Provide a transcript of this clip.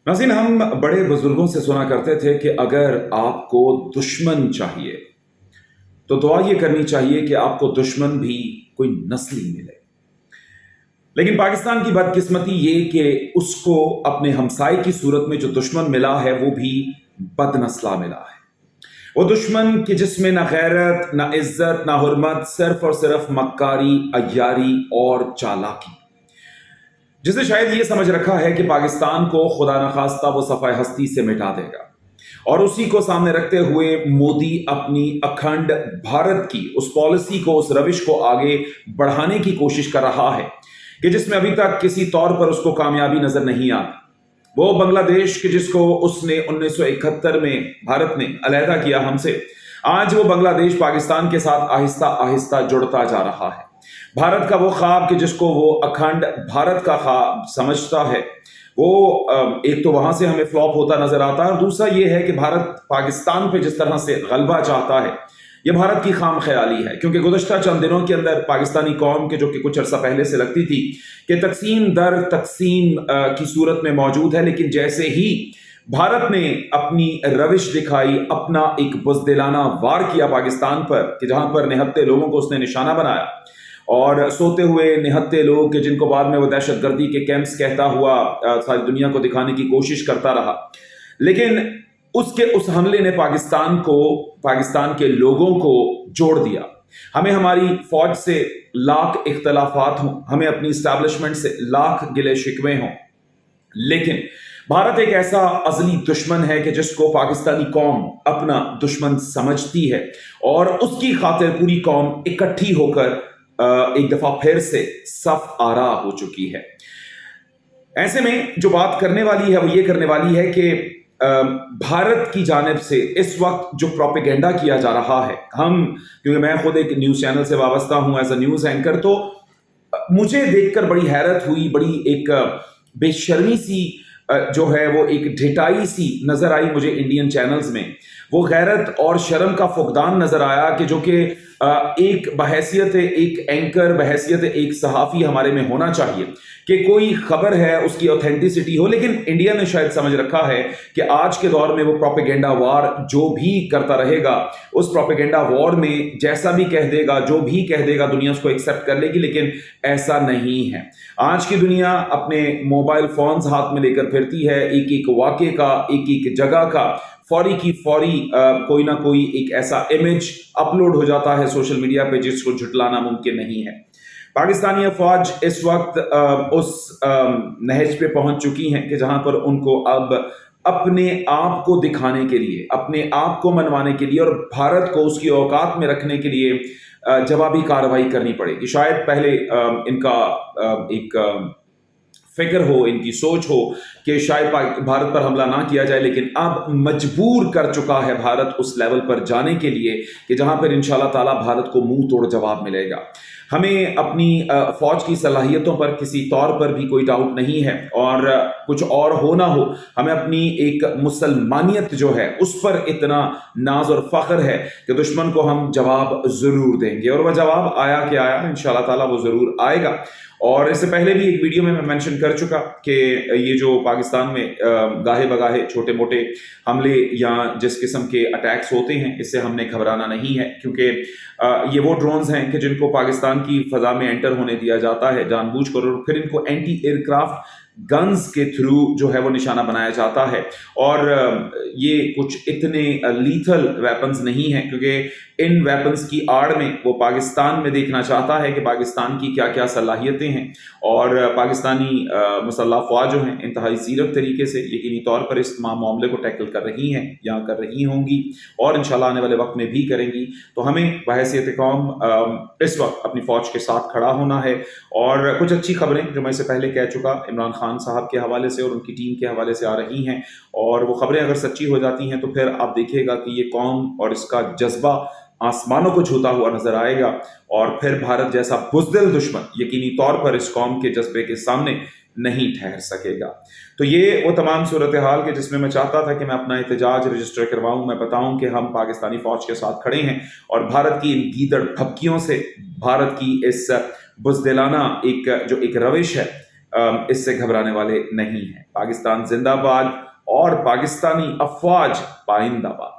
नाज़रीन, हम बड़े बुजुर्गों से सुना करते थे कि अगर आपको दुश्मन चाहिए तो दुआ ये करनी चाहिए कि आपको दुश्मन भी कोई नस्ली मिले। लेकिन पाकिस्तान की बदकिस्मती ये कि उसको अपने हमसाए की सूरत में जो दुश्मन मिला है वो भी बदनस्ला मिला है। वो दुश्मन कि जिसमें ना गैरत, ना इज्जत, ना हुर्मत, सिर्फ और सिर्फ मक्कारी, अय्यारी और चालाकी, जिसने शायद ये समझ रखा है कि पाकिस्तान को खुदा न खास्ता वो सफ़ाए हस्ती से मिटा देगा। और उसी को सामने रखते हुए मोदी अपनी अखंड भारत की उस पॉलिसी को, उस रविश को आगे बढ़ाने की कोशिश कर रहा है कि जिसमें अभी तक किसी तौर पर उसको कामयाबी नजर नहीं आती। वो बांग्लादेश के जिसको उसने 1971 में भारत ने अलहदा किया हमसे, आज वो बांग्लादेश पाकिस्तान के साथ आहिस्ता आहिस्ता जुड़ता जा रहा है। भारत का वो ख्वाब कि जिसको वो अखंड भारत का ख्वाब समझता है, वो एक तो वहां से हमें फ्लॉप होता नजर आता है, और दूसरा ये है कि भारत पाकिस्तान पे जिस तरह से गलबा चाहता है, ये भारत की खाम ख्याली है। क्योंकि गुज़श्ता चंद दिनों के अंदर पाकिस्तानी कौम के, जो कि कुछ अर्सा पहले से लगती थी कि तकसीम दर तकसीम की सूरत में मौजूद है, लेकिन जैसे ही भारत ने अपनी रविश दिखाई, अपना एक बुज़दिलाना वार किया पाकिस्तान पर, कि जहां पर निहत्ते लोगों को उसने निशाना बनाया और सोते हुए निहत्ते लोग के जिनको बाद में वो दहशतगर्दी के कैंप्स कहता हुआ सारी दुनिया को दिखाने की कोशिश करता रहा, लेकिन उसके उस हमले ने पाकिस्तान को, पाकिस्तान के लोगों को जोड़ दिया। हमें हमारी फौज से लाख इख्तलाफात हों, हमें अपनी इस्टेब्लिशमेंट से लाख गिले शिकवे हों, लेकिन भारत एक ऐसा अजली दुश्मन है कि जिसको पाकिस्तानी कौम अपना दुश्मन समझती है, और उसकी खातिर पूरी कौम इकट्ठी होकर एक दफा फिर से सफ आरा हो चुकी है। ऐसे में जो बात करने वाली है वो ये करने वाली है कि भारत की जानिब से इस वक्त जो प्रोपेगेंडा किया जा रहा है, हम, क्योंकि मैं खुद एक न्यूज चैनल से वाबस्ता हूं एज अ न्यूज एंकर, तो मुझे देखकर बड़ी हैरत हुई, बड़ी एक बेशर्मी सी जो है वो एक ढिठाई सी नजर आई मुझे इंडियन चैनल्स में। वो गैरत और शर्म का फुकदान नजर आया कि जो कि एक बहैसियत एक एंकर, बहैसियत एक सहाफ़ी हमारे में होना चाहिए कि कोई खबर है उसकी ऑथेंटिसिटी हो। लेकिन इंडिया ने शायद समझ रखा है कि आज के दौर में वो प्रोपेगेंडा वॉर जो भी करता रहेगा, उस प्रोपेगेंडा वॉर में जैसा भी कह देगा, जो भी कह देगा, दुनिया उसको एक्सेप्ट कर लेगी। लेकिन ऐसा नहीं है। आज की दुनिया अपने मोबाइल फोन्स हाथ में लेकर फिरती है, एक एक वाक़े का, एक एक जगह का फौरी की फौरी कोई ना कोई एक ऐसा इमेज अपलोड हो जाता है सोशल मीडिया पे जिसको झुटलाना मुमकिन नहीं है। पाकिस्तानी अफवाज इस वक्त उस नहज पे पहुंच चुकी हैं कि जहां पर उनको अब अपने आप को दिखाने के लिए, अपने आप को मनवाने के लिए और भारत को उसकी औकात में रखने के लिए जवाबी कार्रवाई करनी पड़ेगी। शायद पहले इनका एक फिक्र हो, इनकी सोच हो कि शायद भारत पर हमला ना किया जाए, लेकिन अब मजबूर कर चुका है भारत उस लेवल पर जाने के लिए कि जहां पर इंशाल्लाह ताला भारत को मुंह तोड़ जवाब मिलेगा। हमें अपनी फौज की सलाहियतों पर किसी तौर पर भी कोई डाउट नहीं है, और कुछ और हो ना हो, हमें अपनी एक मुसलमानियत जो है उस पर इतना नाज और फख्र है कि दुश्मन को हम जवाब जरूर देंगे, और वह जवाब आया कि आया, इंशाल्लाह ताला वो जरूर आएगा। और इससे पहले भी एक वीडियो में मैं मेंशन कर चुका कि ये जो पाकिस्तान में गाहे बगाहे छोटे मोटे हमले या जिस किस्म के अटैक्स होते हैं, इससे हमने घबराना नहीं है, क्योंकि ये वो ड्रोन्स हैं कि जिनको पाकिस्तान की फजा में एंटर होने दिया जाता है जानबूझकर, और फिर इनको एंटी एयरक्राफ्ट गन्स के थ्रू जो है वो निशाना बनाया जाता है। और ये कुछ इतने लीथल वेपन्स नहीं हैं, क्योंकि इन वेपन्स की आड़ में वो पाकिस्तान में देखना चाहता है कि पाकिस्तान की क्या क्या सलाहियतें हैं, और पाकिस्तानी मुसल्लह फ़ौज जो हैं इंतहाई ज़ीरक तरीके से यकीनी तौर पर इस तमाम मामले को टैकल कर रही हैं या कर रही होंगी, और इंशाल्लाह आने वाले वक्त में भी करेंगी। तो हमें बहैसियत कौम इस वक्त अपनी फ़ौज के साथ खड़ा होना है। और कुछ अच्छी खबरें जो मैं इससे पहले कह चुका, इमरान खान साहब के हवाले से और उनकी टीम के हवाले से आ रही हैं, और वो खबरें अगर सच्ची हो जाती हैं तो फिर आप देखिएगा कि ये कौम और इसका जज्बा आसमानों को छूता हुआ नजर आएगा, और फिर भारत जैसा बुज़दिल दुश्मन यकीनी तौर पर इस कौम के जज्बे के सामने नहीं ठहर सकेगा। तो ये वो तमाम सूरत हाल के जिसमें मैं चाहता था कि मैं अपना एहतजाज रजिस्टर करवाऊं, मैं बताऊं कि हम पाकिस्तानी फौज के साथ खड़े हैं, और भारत की इन गीदड़ भपकियों से, भारत की इस बुज़दिलाना एक जो एक रविश है, اس سے گھبرانے والے نہیں ہیں۔ پاکستان زندہ باد اور پاکستانی افواج پائندہ باد۔